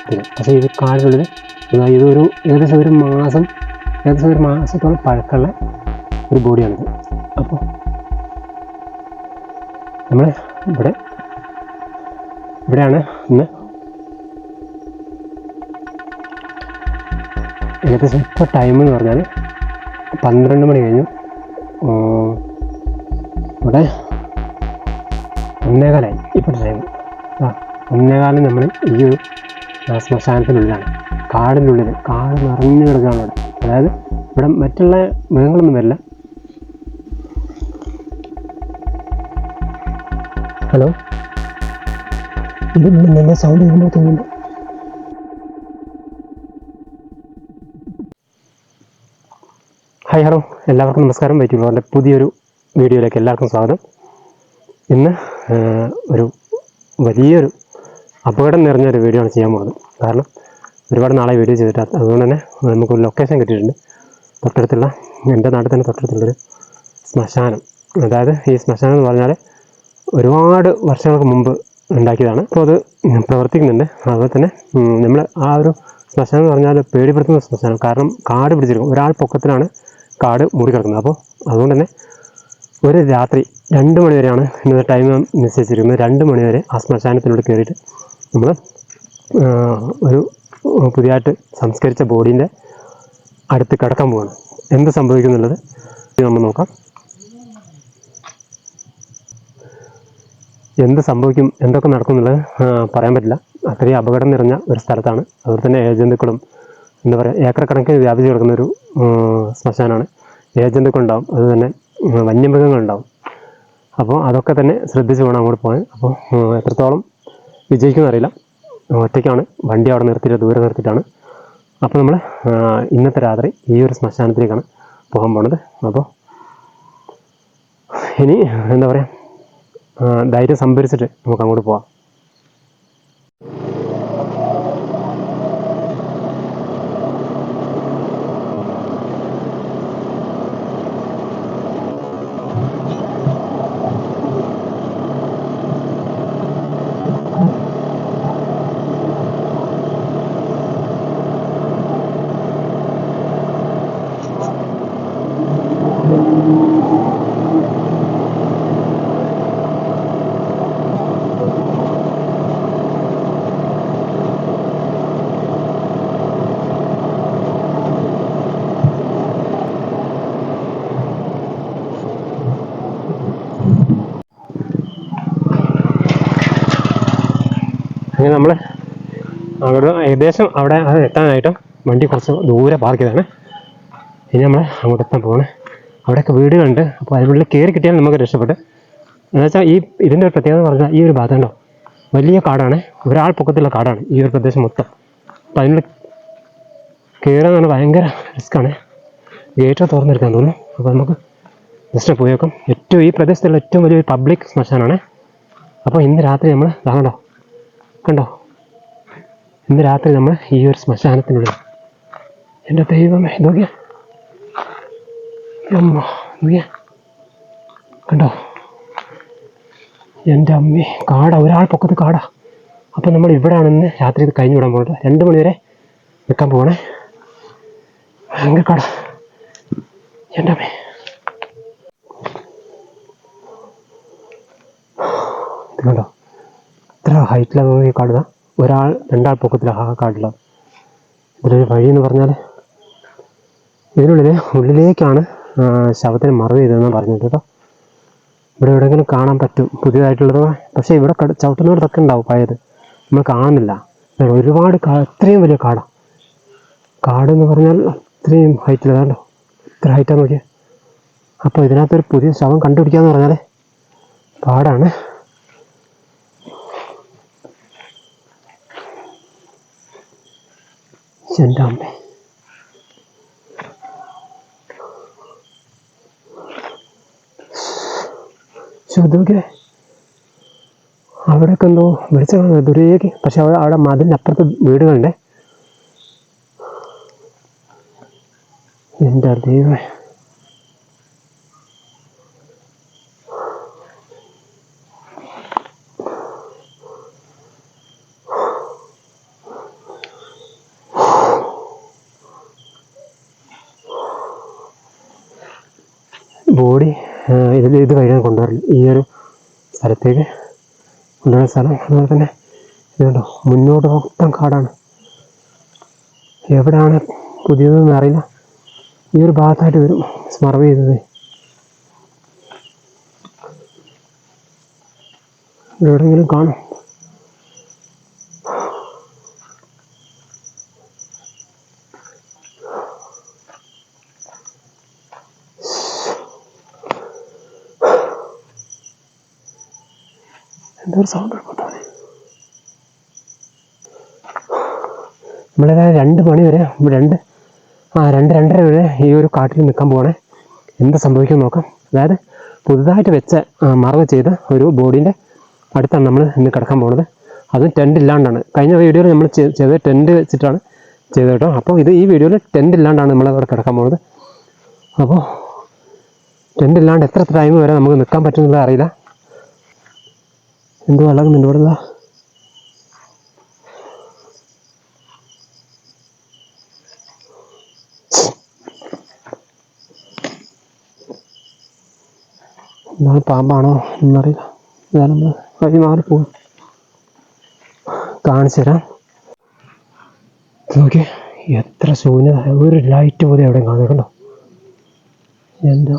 സത്യത്തിൽ. പക്ഷേ ഇത് കാടിനുള്ളിൽ ഇതൊരു ഏകദേശം ഒരു മാസത്തോളം പഴക്കമുള്ള ഒരു ബോഡിയാണിത്. അപ്പോൾ നമ്മൾ ഇവിടെയാണ് ഇന്ന് ഏകദേശം ഇപ്പോൾ ടൈം എന്ന് പറഞ്ഞാൽ 12 മണി കഴിഞ്ഞു. ഇവിടെ 1:15 ഇപ്പോൾ ടൈം. 1:15 നമ്മൾ ഈ ഒരു ശ്മശാനത്തിനുള്ളിലാണ്, കാട് നിറഞ്ഞു കിടക്കുകയാണ് ഇവിടെ. അതായത് ഇവിടെ മറ്റുള്ള മൃഗങ്ങളൊന്നും വരില്ല. ഹലോ, ഇത് നല്ല സൗണ്ട് കേൾക്കുമ്പോൾ തോന്നുന്നു. ഹായ്, ഹലോ, എല്ലാവർക്കും നമസ്കാരം. വൈറ്റുള്ളവരുടെ പുതിയൊരു വീഡിയോയിലേക്ക് എല്ലാവർക്കും സ്വാഗതം. ഇന്ന് ഒരു വലിയൊരു അപകടം നിറഞ്ഞൊരു വീഡിയോ ആണ് ചെയ്യാൻ പോകുന്നത്. കാരണം ഒരുപാട് നാളെ വീഡിയോ ചെയ്തിട്ട്, അതുകൊണ്ട് തന്നെ നമുക്കൊരു ലൊക്കേഷൻ കിട്ടിയിട്ടുണ്ട്. തൊട്ടടുത്തുള്ള, എൻ്റെ നാട്ടിൽ തന്നെ തൊട്ടടുത്തുള്ളൊരു ശ്മശാനം. അതായത് ഈ ശ്മശാനം എന്ന് പറഞ്ഞാൽ ഒരുപാട് വർഷങ്ങൾക്ക് മുമ്പ് ഉണ്ടാക്കിയതാണ്. അപ്പോൾ അത് പ്രവർത്തിക്കുന്നുണ്ട്. അതുപോലെ തന്നെ നമ്മൾ ആ ഒരു ശ്മശാനം എന്ന് പറഞ്ഞാൽ പേടിപ്പെടുത്തുന്ന ശ്മശാനം. കാരണം കാട് പിടിച്ചിരിക്കും, ഒരാൾ പൊക്കത്തിലാണ് കാട് മൂടിക്കിടക്കുന്നത്. അപ്പോൾ അതുകൊണ്ട് തന്നെ ഒരു രാത്രി 2 മണി വരെയാണ് ഇന്നത്തെ ടൈം നിശ്ചയിച്ചിരിക്കുന്നത്. 2 മണി വരെ ആ ശ്മശാനത്തിലൂടെ കയറിയിട്ട് നമ്മൾ ഒരു പുതിയതായിട്ട് സംസ്കരിച്ച ബോഡീൻ്റെ അടുത്ത് കിടക്കാൻ പോവാണ്. എന്ത് സംഭവിക്കുന്നുള്ളത് നമ്മൾ നോക്കാം. എന്ത് സംഭവിക്കും, എന്തൊക്കെ നടക്കുന്നുള്ളത് പറയാൻ പറ്റില്ല. അത്രയും അപകടം നിറഞ്ഞ ഒരു സ്ഥലത്താണ്. അതുപോലെ തന്നെ ഏജന്തുക്കളും എന്താ പറയുക, ഏക്കർ കണക്കിന് വ്യാപിച്ച് കിടക്കുന്നൊരു ശ്മശാനമാണ്. ഏജന്തുക്കളുണ്ടാവും, അതുതന്നെ വന്യമൃഗങ്ങളുണ്ടാവും. അപ്പോൾ അതൊക്കെ തന്നെ ശ്രദ്ധിച്ച് വേണം അങ്ങോട്ട് പോകാൻ. അപ്പോൾ എത്രത്തോളം വിജയിക്കുമെന്ന് അറിയില്ല. ഒറ്റയ്ക്കാണ്, വണ്ടി അവിടെ നിർത്തിയിട്ട് ദൂരെ നിർത്തിയിട്ടാണ്. അപ്പോൾ നമ്മൾ ഇന്നത്തെ രാത്രി ഈ ഒരു ശ്മശാനത്തിലേക്കാണ് പോകാൻ പോണത്. അപ്പോൾ ഇനി എന്താ പറയുക, ധൈര്യം സംഭരിച്ചിട്ട് നമുക്ക് അങ്ങോട്ട് പോകാം. അങ്ങനെ നമ്മൾ അവിടെ ഏകദേശം അവിടെ അത് എത്താനായിട്ട് വണ്ടി കുറച്ച് ദൂരെ പാർക്ക് ചെയ്താണ്. ഇനി നമ്മൾ അങ്ങോട്ട് എത്താൻ പോവാണ്. അവിടെയൊക്കെ വീടുകളുണ്ട്. അപ്പോൾ അതിനുള്ളിൽ കയറി കിട്ടിയാൽ നമുക്ക് രക്ഷപ്പെട്ട്. എന്നുവെച്ചാൽ ഇതിൻ്റെ ഒരു പ്രത്യേകത എന്ന് പറഞ്ഞാൽ ഈ ഒരു ഭാഗത്തുണ്ടോ വലിയ കാടാണ്, ഒരാൾ പൊക്കത്തുള്ള കാടാണ് ഈ ഒരു പ്രദേശം മൊത്തം. അപ്പോൾ അതിനുള്ളിൽ കയറുക എന്ന് പറഞ്ഞാൽ ഭയങ്കര റിസ്ക്കാണ്. ഗേറ്റ് തുറന്നെടുക്കാൻ തോന്നുന്നു. അപ്പോൾ നമുക്ക് ജസ്റ്റ് പോയി നോക്കാം. ഈ പ്രദേശത്തുള്ള ഏറ്റവും വലിയൊരു പബ്ലിക് ശ്മശാനമാണ്. അപ്പോൾ ഇന്ന് രാത്രി നമ്മൾ കണ്ടോ, ഇന്ന് രാത്രി നമ്മൾ ഈ ഒരു ശ്മശാനത്തിനുള്ളിൽ. എൻ്റെ ദൈവമേ, നോക്കിയാ കണ്ടോ, എൻ്റെ അമ്മേ, ഒരാൾ പൊക്കത്ത് കാടാ. അപ്പം നമ്മൾ ഇവിടെയാണ് ഇന്ന് രാത്രി ഇത് കഴിഞ്ഞു വിടാൻ പോകുന്നത്. 2 മണി വരെ നിൽക്കാൻ പോകണേ. ഭയങ്കര കാടാ, എൻ്റെ അമ്മേ. ഇത് കണ്ടോ, ഇത്ര ഹൈറ്റിലാണ് ഈ കാടുക. 2 പൊക്കത്തിലാണ് ആ കാടുള്ളത്. ഇതിലൊരു വഴി എന്ന് പറഞ്ഞാൽ ഉള്ളിലേക്കാണ് ശവത്തിന് മറവ് ചെയ്തതെന്ന് പറഞ്ഞിട്ട് കേട്ടോ. ഇവിടെ എവിടെയെങ്കിലും കാണാൻ പറ്റും പുതിയതായിട്ടുള്ളത്. പക്ഷേ ഇവിടെ ചവിട്ടുന്നവരൊക്കെ ഉണ്ടാവും പഴയത്, നമ്മൾ കാണുന്നില്ല. ഒരുപാട് ഇത്രയും വലിയ കാടെന്ന് പറഞ്ഞാൽ അത്രയും ഹൈറ്റിലതാണ്ടോ, ഇത്ര ഹൈറ്റാണ് നോക്കിയാൽ. അപ്പോൾ ഇതിനകത്തൊരു പുതിയ ശവം കണ്ടുപിടിക്കാന്ന് പറഞ്ഞാൽ പാടാണ്. എൻ്റെ അമ്മേ, ഇതൊക്കെ അവിടെയൊക്കെ എന്തോ വെളിച്ചം ദൂരേക്ക്. പക്ഷെ അവിടെ മതിലിനപ്പുറത്ത് വീടുകളുണ്ട്. എൻ്റെ ദൈവമേ, ബോഡി ഇത് വഴിയാണ് കൊണ്ടുവരല്. ഈ ഒരു സ്ഥലത്തേക്ക് കൊണ്ടുവരുന്ന സ്ഥലം. അതുപോലെ തന്നെ ഇതുണ്ടോ, മുന്നോട്ട് മൊത്തം കാടാണ്. എവിടെയാണ് പുതിയതെന്ന് അറിയില്ല. ഈ ഒരു ഭാഗത്തായിട്ട് വരും സ്മർവ് ചെയ്തത്. എവിടെയെങ്കിലും കാണും. എന്തൊരു സൗണ്ട് കേൾക്കട്ടെ. നമ്മളേതായാലും 2 മണി വരെ 2-2:30 വരെ ഈ ഒരു കാട്ടിൽ നിൽക്കാൻ പോകണേ. എന്ത് സംഭവിക്കും നോക്കാം. അതായത് പുതുതായിട്ട് വെച്ച മറവ് ചെയ്ത ഒരു ബോഡീൻ്റെ അടുത്താണ് നമ്മൾ ഇന്ന് കിടക്കാൻ പോകുന്നത്. അതും ടെൻ്റ് ഇല്ലാണ്ടാണ്. കഴിഞ്ഞ വീഡിയോയിൽ നമ്മൾ ചെയ്തത് ടെൻ്റ് വെച്ചിട്ടാണ് ചെയ്തത് കേട്ടോ. അപ്പോൾ ഈ വീഡിയോയിൽ ടെൻ്റ് ഇല്ലാണ്ടാണ് നമ്മൾ അവിടെ കിടക്കാൻ പോകുന്നത്. അപ്പോൾ ടെൻ്റ് ഇല്ലാണ്ട് എത്ര ടൈം വരെ നമുക്ക് നിൽക്കാൻ പറ്റുമെന്നുള്ളത് അറിയില്ല. എന്തോ ഇളകുന്നുണ്ട് ഇവിടെ. എന്താണ്, പാമ്പാണോ എന്നറിയില്ല. ഇതാണ് നമ്മൾ വഴി മാറിപ്പോകും. കാണിച്ചു തരാം. നോക്കി എത്ര ശൂന്യത. ഒരു ലൈറ്റ് പോലും എവിടെ കാണുന്നുണ്ടോ? എന്താ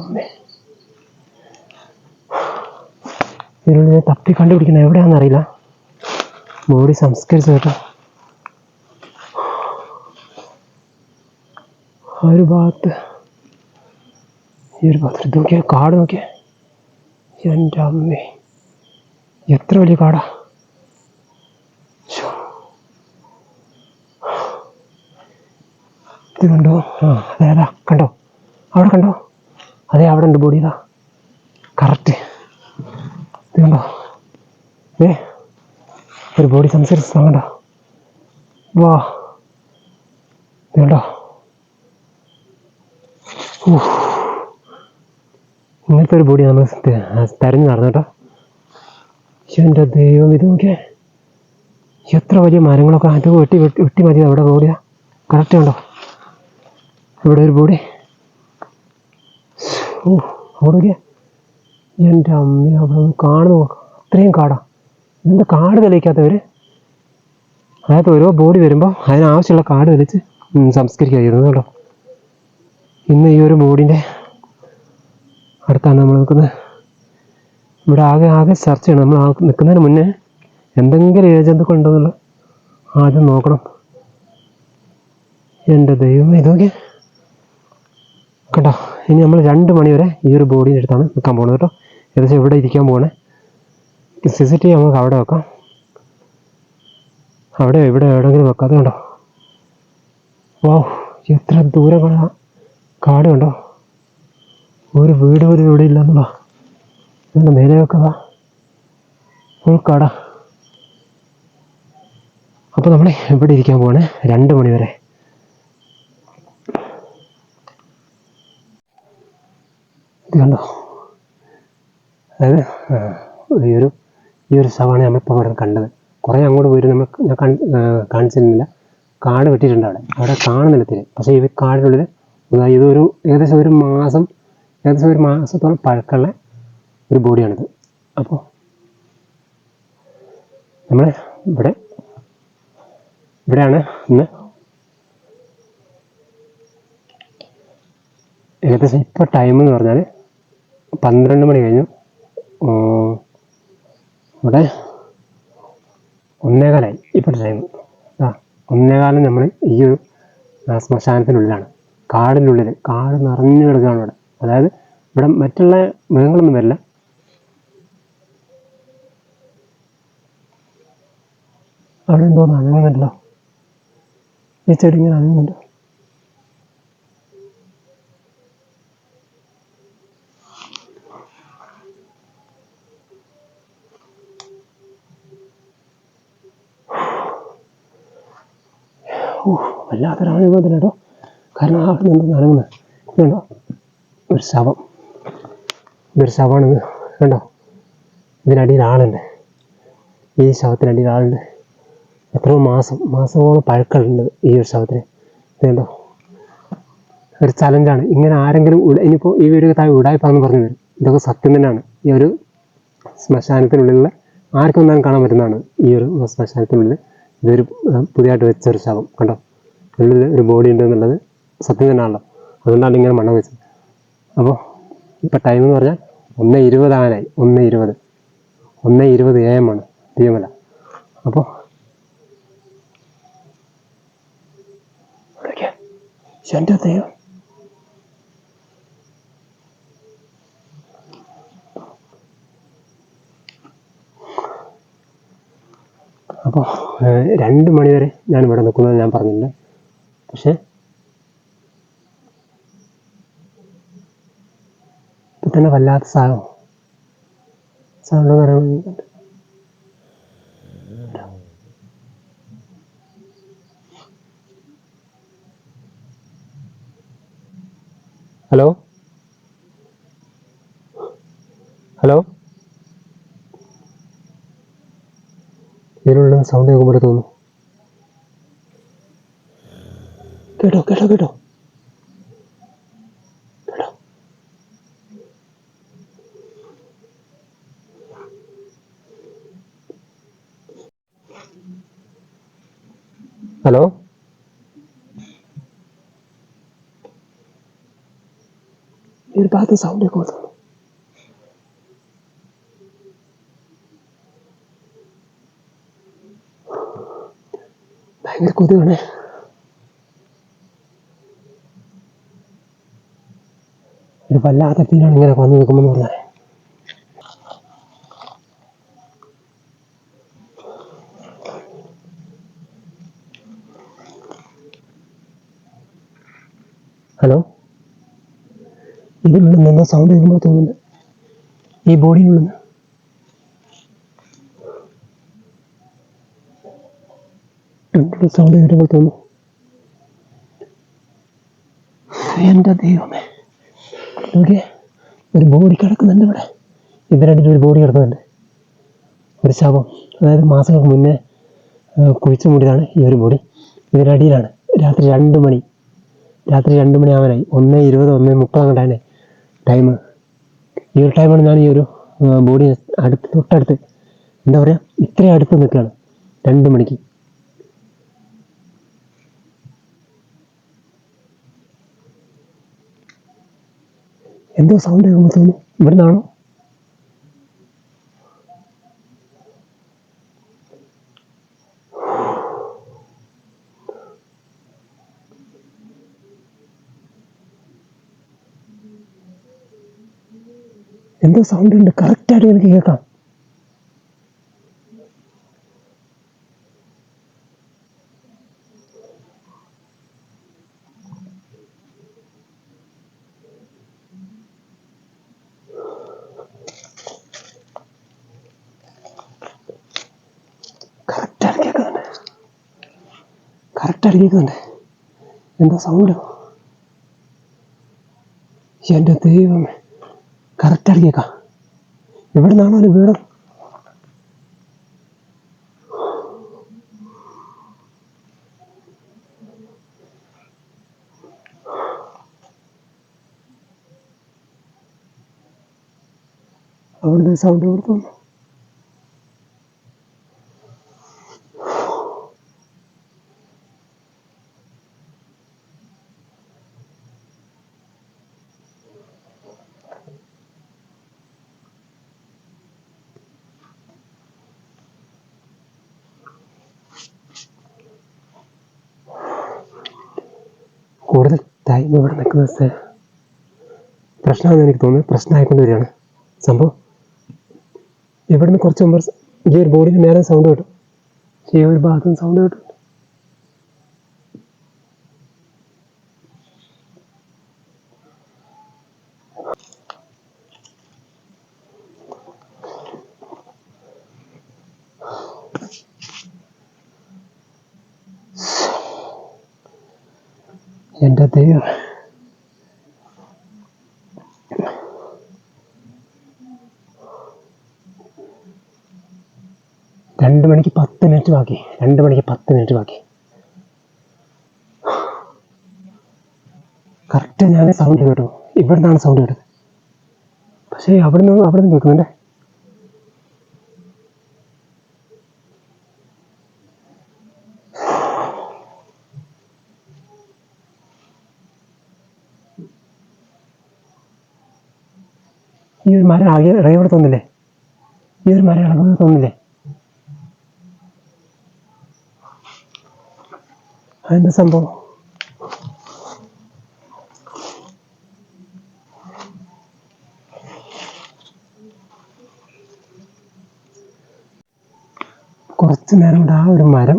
ഇതിനുള്ളിൽ തപ്പി കണ്ടുപിടിക്കണം. എവിടെയാണെന്നറിയില്ല. ബോഡി സംസ്കരിച്ചു കേട്ടോ. ആ ഒരു ഭാഗത്ത്, ഈ ഒരു ഭാഗത്ത് നോക്കിയാൽ കാട് നോക്കിയാൽ, എൻ്റെ അമ്മേ എത്ര വലിയ കാടാ. ഇത് കണ്ടോ? അതേതാ കണ്ടോ? അവിടെ കണ്ടോ? അതെ, അവിടെ ഉണ്ട് ബോഡി. ഇതാ കറക്റ്റ്. ഇത് കണ്ടോ? ഒരു ബോഡി സംസാരിച്ച കണ്ടോ? വാ, ഇത് കണ്ടോ? ഇങ്ങനത്തെ ഒരു ബോഡി നമ്മൾ തെരഞ്ഞു നടന്നു കേട്ടോ. എൻ്റെ ദൈവം, ഇത് നോക്കിയേ എത്ര വലിയ മരങ്ങളൊക്കെ. അത് വെട്ടി മതി. അവിടെ ബോഡിയാ കറക്റ്റ് കണ്ടോ? ഇവിടെ ഒരു ബോഡി. അവിടെ നോക്കിയേ. എൻ്റെ അമ്മ, അവിടെ കാണുന്നു. അത്രയും കാടാ. ഇതിൻ്റെ കാട് തെളിയിക്കാത്തവർ, അതായത് ഓരോ ബോഡി വരുമ്പോൾ അതിനാവശ്യമുള്ള കാട് തെളിച്ച് സംസ്കരിക്കാതിരുന്നു കേട്ടോ. ഇന്ന് ഈ ഒരു ബോഡീൻ്റെ അടുത്താണ് നമ്മൾ നിൽക്കുന്നത്. ഇവിടെ ആകെ സെർച്ച് ചെയ്യണം. നമ്മൾ നിൽക്കുന്നതിന് മുന്നേ എന്തെങ്കിലും ഇഴജന്തുക്കൾ ഉണ്ടോയെന്നുള്ളത് ആദ്യം നോക്കണം. എൻ്റെ ദൈവമേ, ഇതൊക്കെ കേട്ടോ. ഇനി നമ്മൾ 2 മണി വരെ ഈ ഒരു ബോഡീൻ്റെ അടുത്താണ് നിൽക്കാൻ പോകുന്നത് കേട്ടോ. ഏകദേശം ഇവിടെ ഇരിക്കാൻ പോകണേ. CCTV നമുക്ക് അവിടെ വെക്കാം. അവിടെ ഇവിടെ എവിടെയെങ്കിലും വെക്കാതെ കണ്ടോ. വാ, എത്ര ദൂരം കാണാം. കാട് കണ്ടോ. ഒരു വീട് പോലും ഇവിടെ ഇല്ലെന്നുള്ള. ഇതിൻ്റെ മേലെ വെക്കതാ ഫുൾ കാടാ. അപ്പോൾ നമ്മൾ ഇവിടെ ഇരിക്കാൻ പോവാണ് 2 മണി വരെ. ഇത് കണ്ടോ? അതായത് ഈ ഒരു ശവമാണ് നമ്മളിപ്പോൾ അവിടെ കണ്ടത്. കുറേ അങ്ങോട്ട് പോയിട്ട് ഞാൻ കാണിച്ചിരുന്നില്ല. കാട് വെട്ടിയിട്ടുണ്ട് അവിടെ കാണുന്നില്ല തീരെ. പക്ഷേ ഈ കാടിനുള്ളിൽ ഇതൊരു ഏകദേശം ഒരു മാസത്തോളം പഴക്കമുള്ള ഒരു ബോഡിയാണിത്. അപ്പോൾ നമ്മൾ ഇവിടെയാണ് ഇന്ന് ഏകദേശം ഇപ്പോൾ ടൈം എന്ന് പറഞ്ഞാൽ 12 മണി കഴിഞ്ഞു. ഇവിടെ 1:15 ഇപ്പോൾ ടൈം. 1:15 നമ്മൾ ഈ ഒരു ശ്മശാനത്തിനുള്ളിലാണ്. കാടിനുള്ളിൽ കാട് നിറഞ്ഞു കിടക്കുകയാണ് ഇവിടെ. അതായത് ഇവിടെ മറ്റുള്ള മൃഗങ്ങളൊന്നും വരില്ല. അവിടെ എന്തോ നനയുന്നുണ്ടല്ലോ. ഈ ചെടി ഇങ്ങനെ നനയുന്നുണ്ട്. വല്ലാത്തൊരനുഭവത്തിന് കേട്ടോ. കാരണം അവിടെ നിന്ന് നനങ്ങുന്നത് കണ്ടോ. ഒരു ശവമാണിത് കണ്ടോ. ഇതിനടിയിൽ ആളുണ്ട്. ഈ ശവത്തിനടിയിൽ ആളുണ്ട്. എത്രയോ മാസങ്ങളോളം പഴക്കമുണ്ട് ഈ ഒരു ശവത്തിന്. കണ്ടോ. ഒരു ചലഞ്ചാണ്. ഇങ്ങനെ ആരെങ്കിലും ഇനിയിപ്പോൾ ഈ വീഡിയോ താഴെ ഉടായ്പാന്ന് പറഞ്ഞു തരും. ഇതൊക്കെ സത്യം തന്നെയാണ്. ഈ ഒരു ശ്മശാനത്തിനുള്ളിലുള്ള ആർക്കും ഒന്നും കാണാൻ പറ്റുന്നതാണ്. ഈ ഒരു ശ്മശാനത്തിനുള്ളിൽ ഇതൊരു പുതിയതായിട്ട് വെച്ചൊരു ശവം കണ്ടോ, ഉള്ളിൽ ഒരു ബോഡി ഉണ്ട് എന്നുള്ളത് സത്യം തന്നെയാണല്ലോ. അതുകൊണ്ടാണ് ഇങ്ങനെ മണ്ണം വെച്ചത്. അപ്പോൾ ഇപ്പം ടൈം എന്ന് പറഞ്ഞാൽ 1:20 ആകാനായി. 1:20 AM ആണ് തീയമല. അപ്പോൾ എൻ്റെ ദൈവം, അപ്പോൾ 2 മണി വരെ ഞാൻ ഇവിടെ നിൽക്കുന്നത് ഞാൻ പറഞ്ഞിട്ടുണ്ട്. പക്ഷേ ഇപ്പം തന്നെ വല്ലാത്ത സാധനം എന്ന് പറയുന്നത്. ഹലോ ഹലോ, ഇതിലുള്ള സൗണ്ട് കേൾക്കുമ്പോൾ തോന്നുന്നു. കേട്ടോ കേട്ടോ കേട്ടോ കേട്ടോ. ഹലോ, ഈ ഒരു ഭാഗത്ത് സൗണ്ട് കേൾക്കുമ്പോൾ തോന്നുന്നു. ഭയങ്കര കൊതുകാണ്. ഒരു വല്ലാത്ത ഫീലാണ് ഇങ്ങനെ വന്ന് നിൽക്കുമെന്ന് പറഞ്ഞാൽ. ഹലോ, ഇതിനുള്ളിൽ നിന്ന് സൗണ്ട് കേൾക്കുമ്പോൾ തോന്നുന്നുണ്ട്. ഈ ബോഡിയിനുള്ളിൽ നിന്ന് സൗണ്ട് കേട്ടപ്പോൾ തോന്നുന്നു. എൻ്റെ ദൈവമേ, നോക്കിയേ, ഒരു ബോഡി കിടക്കുന്നുണ്ട് ഇവിടെ. ഇതിനടിയിൽ ഒരു ബോഡി കിടക്കുന്നുണ്ട്, ഒരു ശവം. അതായത് മാസങ്ങൾക്ക് മുന്നേ കുഴിച്ചു മൂടിയതാണ് ഈ ഒരു ബോഡി. ഇതിനടിയിലാണ്. രാത്രി 2 മണി ആവാനായി. 1:20 1:30 അങ്ങോട്ടാണ് ടൈം. ഈ ഒരു ടൈമാണ് ഞാൻ ഈ ഒരു ബോഡി തൊട്ടടുത്ത്, എന്താ പറയുക, ഇത്രയും അടുത്ത് നിൽക്കുകയാണ് 2 മണിക്ക്. എന്തോ സൗണ്ട് കേൾക്കുമ്പോൾ തോന്നുന്നു ഇവിടെ നിന്നാണോ. എന്തോ സൗണ്ട് ഉണ്ട്, കറക്റ്റായിട്ട് എനിക്ക് കേൾക്കാം. കറക്റ്റായിട്ട് കേൾക്കുന്നുണ്ട്. എന്തോ സൗണ്ട്. എൻ്റെ ദൈവമേ, കറക്റ്റായിട്ട് കേൾക്കാം. എവിടെ നിന്നാണോ അത് വീട്. അവിടുന്ന് സൗണ്ട് കൊടുത്തു. കൂടുതൽ ടൈം ഇവിടെ നിൽക്കുന്ന പ്രശ്നമാണെന്ന് എനിക്ക് തോന്നുന്നത്. പ്രശ്നമായിക്കൊണ്ട് വരികയാണ് സംഭവം. ഇവിടുന്ന് കുറച്ച് മുമ്പ് ഈ ഒരു ബോഡിയിൽ നേരെ സൗണ്ട് കേട്ടു. ഈ ഒരു ഭാഗത്തുനിന്ന് സൗണ്ട് കേട്ടു. എൻ്റെ ദൈവം, 2 മണിക്ക് 10 മിനിറ്റ് ബാക്കി. 2 മണിക്ക് 10 മിനിറ്റ് ബാക്കി. കറക്റ്റ് ഞാൻ സൗണ്ട് കേട്ടു, ഇവിടെ നിന്നാണ് സൗണ്ട് കേട്ടത്. പക്ഷേ അവിടെ നിന്ന് കേൾക്കുന്നുണ്ട്. ഈ ഒരു മരം ആകെ ഇളയോടെ തോന്നില്ലേ? ഈ ഒരു മരം ഇളകോടെ തോന്നില്ലേ? അതെന്താ സംഭവം? കുറച്ച് നേരം കൊണ്ട് ആ ഒരു മരം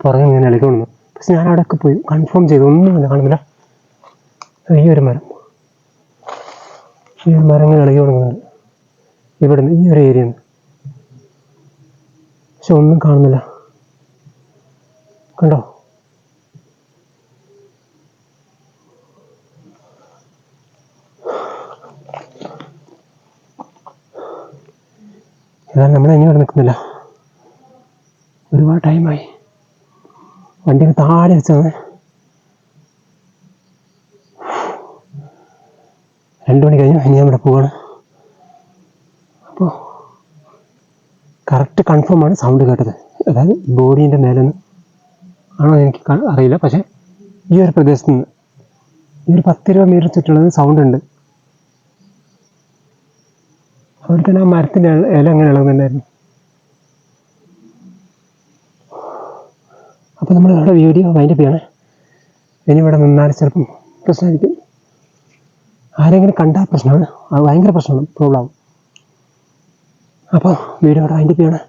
പുറകെ ഇങ്ങനെ ഇളകി വന്നു. പക്ഷെ ഞാൻ അവിടെയൊക്കെ പോയി കൺഫേം ചെയ്തു, ഒന്നുമില്ല, കാണുന്നില്ല. ഈ ഒരു മരം ഇങ്ങനെ ഇളകി കൊടുക്കുന്നുണ്ട് ഇവിടുന്ന്, ഈ ഒരു ഏരിയ. പക്ഷെ ഒന്നും കാണുന്നില്ല, കണ്ടോ? ഏതായാലും നമ്മൾ ഇനി ഇവിടെ നിൽക്കുന്നില്ല, ഒരുപാട് ടൈമായി. വണ്ടിയൊക്കെ താഴെ വെച്ചാണ്. 2 മണി കഴിഞ്ഞു. ഇനി നമ്മുടെ പോവാണ്. അപ്പോൾ കറക്റ്റ് കൺഫേമാണ് സൗണ്ട് കേട്ടത്. അതായത് ബോഡീൻ്റെ മേലെ നിന്ന് ആണോ എനിക്ക് അറിയില്ല. പക്ഷേ ഈ ഒരു പ്രദേശത്ത് നിന്ന് ഈ ഒരു 10-20 മീറ്റർ ചുറ്റുള്ളത് സൗണ്ട് ഉണ്ട്. അതുപോലെ തന്നെ ആ മരത്തിൻ്റെ ഇല അങ്ങനെ ഇളകുന്നുണ്ടായിരുന്നു. അപ്പോൾ നമ്മൾ ഇവിടെ വീഡിയോ വൈൻഡപ്പ് ചെയ്യണേ. ഇനി ഇവിടെ നിന്നാൽ ചിലപ്പം പ്രശ്നമായിരിക്കും. ആരെങ്കിലും കണ്ടാൽ പ്രശ്നമാണ്, അത് ഭയങ്കര പ്രശ്നമാണ്, പ്രോബ്ലം ആവും. അപ്പോൾ വീഡിയോ ഇവിടെ വൈൻഡപ്പ് ചെയ്യണേ.